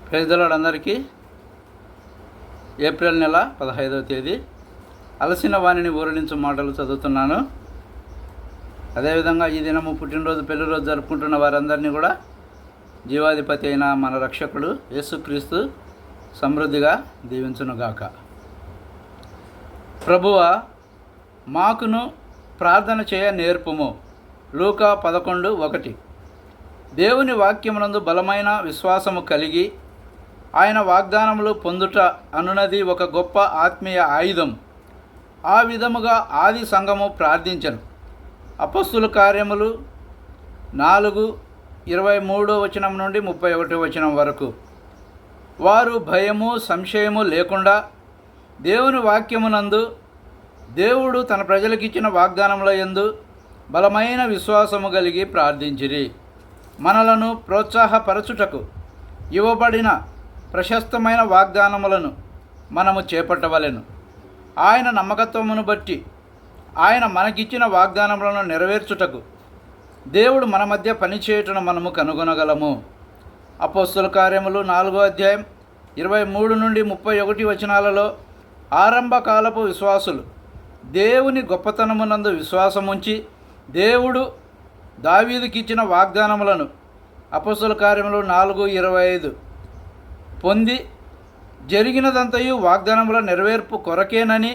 Praise the lord అందరికీ. April నెల 15వ తేదీ అలసిన వాణిని ఊరడించు మాటలు చదువుతున్నాను. అదేవిధంగా ఈ దినము పుట్టినరోజు పెళ్లిరోజు జరుపుకుంటున్న వారందరినీ కూడా జీవాధిపతి అయిన మన రక్షకుడు యేసుక్రీస్తు సమృద్ధిగా దీవించునుగాక. ప్రభువా, మాకును ప్రార్థన చేయ నేర్పుము. లూకా 11:1. దేవుని వాక్యమునందు బలమైన విశ్వాసము కలిగి ఆయన వాగ్దానములు పొందుట అనున్నది ఒక గొప్ప ఆత్మీయ ఆయుధం. ఆ విధముగా ఆది సంఘము ప్రార్థించను. అపొస్తలుల కార్యములు 4:23 నుండి 31 వరకు. వారు భయము సంశయము లేకుండా దేవుని వాక్యమునందు దేవుడు తన ప్రజలకిచ్చిన వాగ్దానముల యందు బలమైన విశ్వాసము కలిగి ప్రార్థించిరి. మనలను ప్రోత్సాహపరచుటకు ఇవ్వబడిన ప్రశస్తమైన వాగ్దానములను మనము చేపట్టవలెను. ఆయన నమ్మకత్వమును బట్టి ఆయన మనకిచ్చిన వాగ్దానములను నెరవేర్చుటకు దేవుడు మన మధ్య పనిచేయుటను మనము కనుగొనగలము. అపొస్తలుల కార్యములు 4:23 నుండి 31 ఆరంభకాలపు విశ్వాసులు దేవుని గొప్పతనమునందు విశ్వాసముంచి దేవుడు దావీదుకిచ్చిన వాగ్దానములను అపొస్తలుల కార్యములు 4:25 పొంది జరిగినదంతయు వాగ్దానముల నెరవేర్పు కొరకేనని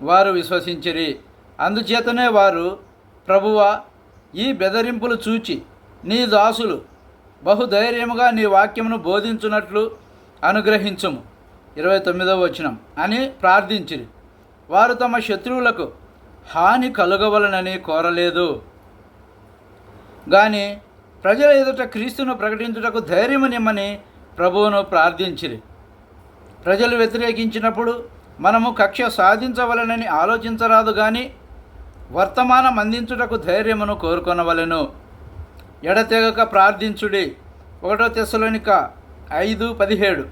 వారు విశ్వసించిరి. అందుచేతనే వారు, ప్రభువా, ఈ బెదరింపులు చూచి నీ దాసులు బహుధైర్యముగా నీ వాక్యమును బోధించున్నట్లు అనుగ్రహించుము 29 అని ప్రార్థించిరి. వారు తమ శత్రువులకు హాని కలుగవలనని కోరలేదు గాని ప్రజల ఎదుట క్రీస్తును ప్రకటించుటకు ధైర్యము నిమ్మని ప్రభువును ప్రార్థించిరి. ప్రజలు వ్యతిరేకించినప్పుడు మనము కక్ష సాధించవలనని ఆలోచించరాదు గాని వర్తమానం అందించుటకు ధైర్యమును కోరుకొనవలెను. ఎడతెగక ప్రార్థించుడి 1 తెస్సలోనిక 5:17.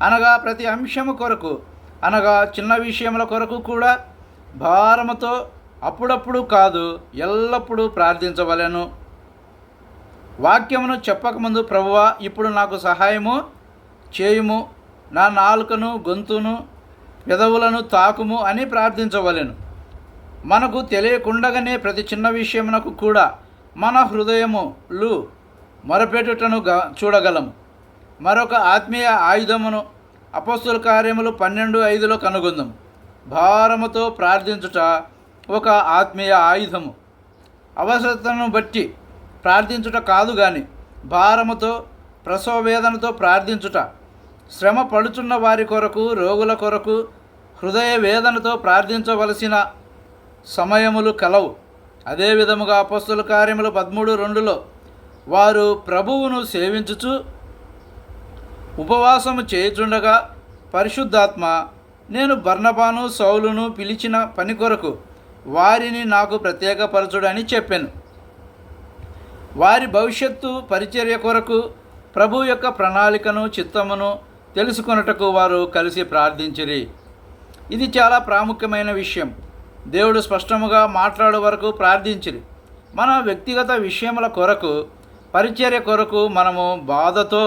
అనగా ప్రతి అంశము కొరకు, అనగా చిన్న విషయముల కొరకు కూడా భారముతో అప్పుడప్పుడు కాదు ఎల్లప్పుడూ ప్రార్థించవలెను. వాక్యమును చెప్పకముందు, ప్రభువా, ఇప్పుడు నాకు సహాయము చేయుము, నా నాలుకను గొంతును పెదవులను తాకుము అని ప్రార్థించవలెను. మనకు తెలియకుండగానే ప్రతి చిన్న విషయమునకు కూడా మన హృదయములు మొరపెట్టుటను చూడగలము. మరొక ఆత్మీయ ఆయుధమును అపొస్తలుల కార్యములు 12:5 కనుగొందాము. భారముతో ప్రార్థించుట ఒక ఆత్మీయ ఆయుధము. అవసరతను బట్టి ప్రార్థించుట కాదు గాని భారముతో, ప్రసవ వేదనతో ప్రార్థించుట. శ్రమ పడుచున్న వారి కొరకు, రోగుల కొరకు హృదయ వేదనతో ప్రార్థించవలసిన సమయములు కలవు. అదే విధముగా అపొస్తలుల కార్యములు 13:2 వారు ప్రభువును సేవించుచు ఉపవాసము చేయుచుండగా పరిశుద్ధాత్మ, నేను బర్నబాను సౌలును పిలిచిన పని కొరకు వారిని నాకు ప్రత్యేకపరచుడని చెప్పాను. వారి భవిష్యత్తు పరిచర్య కొరకు ప్రభు యొక్క ప్రణాళికను చిత్తమును తెలుసుకొనుటకు వారు కలిసి ప్రార్థించిరి. ఇది చాలా ప్రాముఖ్యమైన విషయం. దేవుడు స్పష్టముగా మాట్లాడే వరకు ప్రార్థించిరి. మన వ్యక్తిగత విషయముల కొరకు, పరిచర్య కొరకు మనము బాధతో,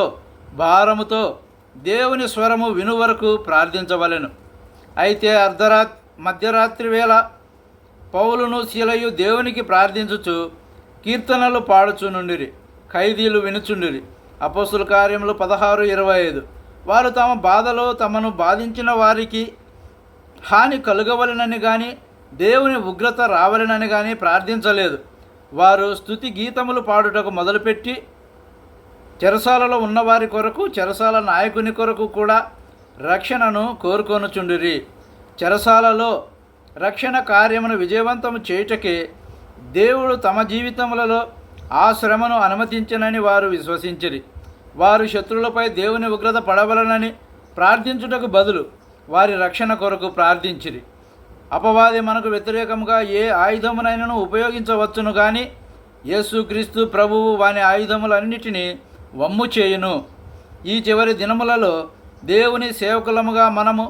భారముతో దేవుని స్వరము విను వరకు ప్రార్థించవలెను. అయితే మధ్యరాత్రి వేళ పౌలును శీలయు దేవునికి ప్రార్థించుచు కీర్తనలు పాడుచునుండిరి, ఖైదీలు వినుచుండిరి. అపొస్తలుల కార్యములు 16:25 వారు తమ బాధలో తమను బాధించిన వారికి హాని కలుగవలెనని కానీ దేవుని ఉగ్రత రావలెనని కానీ ప్రార్థించలేదు. వారు స్తుతి గీతములు పాడుటకు మొదలుపెట్టి చెరసాలలో ఉన్నవారి కొరకు, చెరసాల నాయకుని కొరకు కూడా రక్షణను కోరుకొనుచుండిరి. చెరసాలలో రక్షణ కార్యమును విజయవంతము చేయుటకే దేవుడు తమ జీవితములలో ఆ శ్రమను అనుమతించనని వారు విశ్వసించిరి. వారు శత్రువులపై దేవుని ఉగ్రత పడవలనని ప్రార్థించుటకు బదులు వారి రక్షణ కొరకు ప్రార్థించిరి. అపవాది మనకు వ్యతిరేకముగా ఏ ఆయుధమునైనను ఉపయోగించవచ్చును కానీ యేసుక్రీస్తు ప్రభువు వాని ఆయుధములన్నిటినీ వమ్ము చేయును. ఈ చివరి దినములలో దేవుని సేవకులముగా మనము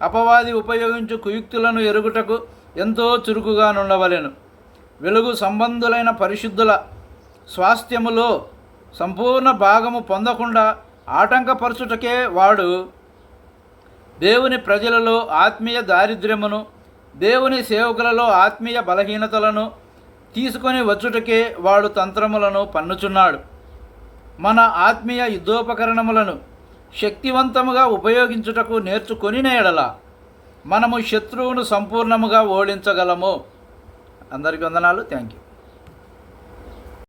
అపవాది ఉపయోగించు కుయుక్తులను ఎరుగుటకు ఎంతో చురుకుగా నుండవలెను. వెలుగు సంబంధులైన పరిశుద్ధుల స్వాస్థ్యములో సంపూర్ణ భాగము పొందకుండా ఆటంకపరచుటకే వాడు దేవుని ప్రజలలో ఆత్మీయ దారిద్ర్యమును, దేవుని సేవకులలో ఆత్మీయ బలహీనతలను తీసుకొని వచ్చుటకే వాడు తంత్రములను పన్నుచున్నాడు. మన ఆత్మీయ యుద్ధోపకరణములను శక్తివంతముగా ఉపయోగించుటకు నేర్చుకొని ఎడల మనము శత్రువును సంపూర్ణముగా ఓడించగలము. అందరికీ వందనాలు. Thank you.